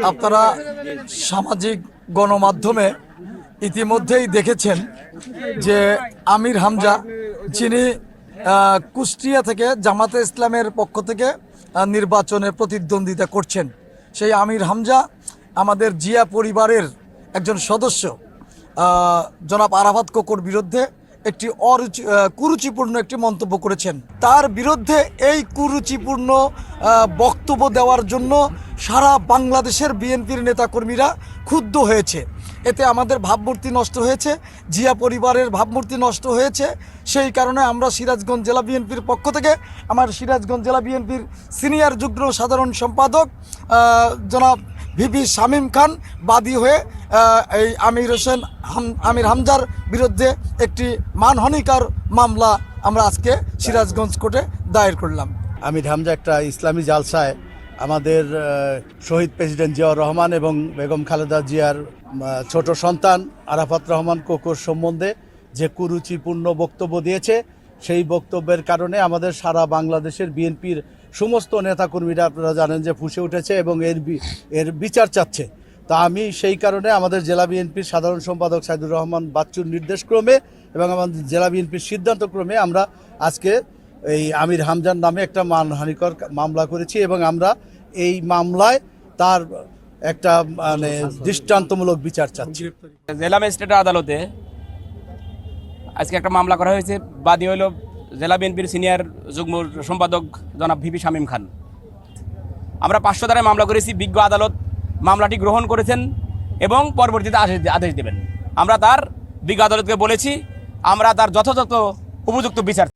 আপনারা সামাজিক গণমাধ্যমে ইতিমধ্যেই দেখেছেন যে আমির হামজা, যিনি কুষ্টিয়া থেকে জামাতে ইসলামের পক্ষ থেকে নির্বাচনে প্রতিদ্বন্দ্বিতা করছেন, সেই আমির হামজা আমাদের জিয়া পরিবারের একজন সদস্য জনাব আরাফাত কোকোর বিরুদ্ধে একটি কুরুচিপূর্ণ একটি মন্তব্য করেছেন। তার বিরুদ্ধে এই কুরুচিপূর্ণ বক্তব্য দেওয়ার জন্য সারা বাংলাদেশের বিএনপির নেতাকর্মীরা ক্ষুব্ধ হয়েছে। এতে আমাদের ভাবমূর্তি নষ্ট হয়েছে, জিয়া পরিবারের ভাবমূর্তি নষ্ট হয়েছে। সেই কারণে আমরা সিরাজগঞ্জ জেলা বিএনপির পক্ষ থেকে আমার সিরাজগঞ্জ জেলা বিএনপির সিনিয়র যুগ্ম সাধারণ সম্পাদক জনাব ভিপি শামীম খান বাদী হয়ে এই আমির হামজার বিরুদ্ধে একটি মানহানিকর মামলা আমরা আজকে সিরাজগঞ্জ কোর্টে দায়ের করলাম। আমির হামজা একটা ইসলামী জালসায় আমাদের শহীদ প্রেসিডেন্ট জিয়াউর রহমান এবং বেগম খালেদা জিয়ার ছোট সন্তান আরাফাত রহমান কোকোর সম্বন্ধে যে কুরুচিপূর্ণ বক্তব্য দিয়েছে, সেই বক্তব্যের কারণে আমাদের সারা বাংলাদেশের বিএনপির সমস্ত নেতাকর্মীরা, আপনারা জানেন যে, ফুঁসে উঠেছে এবং এর বিচার চাচ্ছে। তা আমি সেই কারণে আমাদের জেলা বিএনপির সাধারণ সম্পাদক সাইদুর রহমান বাচ্চুর নির্দেশক্রমে এবং আমাদের জেলা বিএনপির সিদ্ধান্তক্রমে আমরা আজকে এই আমির হামজার নামে একটা মানহানিকর মামলা করেছি এবং আমরা এই মামলায় তার একটা দৃষ্টান্তমূলক বিচার চাচ্ছি। জেলা ম্যাজিস্ট্রেট আদালতে আজকে একটা মামলা করা হয়েছে। বাদী হইল জেলা বিএনপির সিনিয়র যুগ্ম সম্পাদক জনাব ভিপি শামীম খান। আমরা 500 ধারায় মামলা করেছি। বিজ্ঞ আদালত মামলাটি গ্রহণ করেছেন এবং পরবর্তীতে আদেশ দেবেন। আমরা তার বিজ্ঞ আদালতকে বলেছি আমরা তার যথাযথ উপযুক্ত বিচার